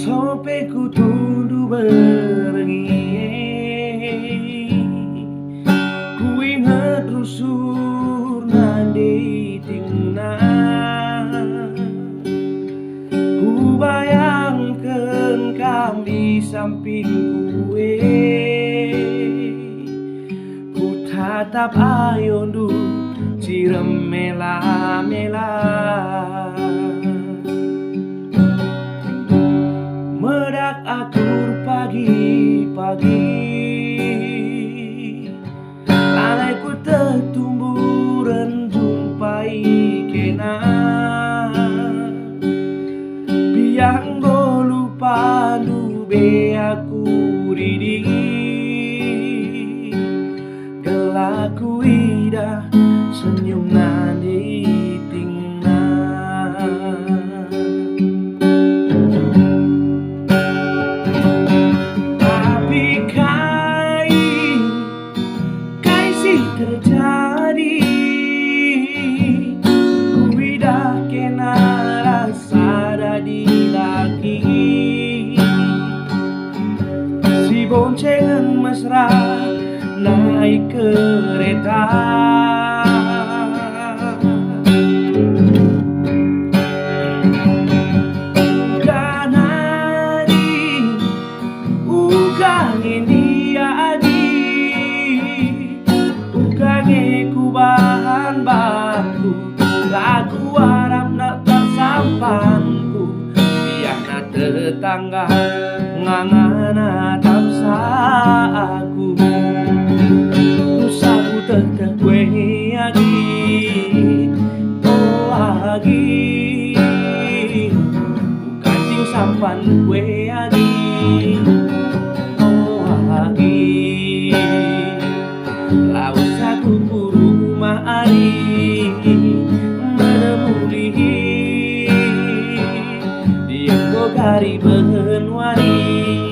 Sampai ku tunduh berengi, ku ingat rusur nande tingna. Ku bayangkan kam di samping kue, ku tatap ayondu cirem mela-mela. Medak akur pagi-pagi, lalai ku tertumbuh dan jumpai kena. Biang go lupa nu be aku didi, gelaku ida senyum nadi tingna. Tapi kai sih terjadi, ku ida kena rasa dadi lagi. Si boncengan mesra naik kereta, ugangin dia di, ugange ku bahan baku, lagu harap nak tersampanku, biar nak tetangga ngangana tapsa aku. Ku sabu tetep gue lagi, oh lagi, kancing sampan gue lagi. Laus aku ku rumah ari menemui dia kok hari benwari.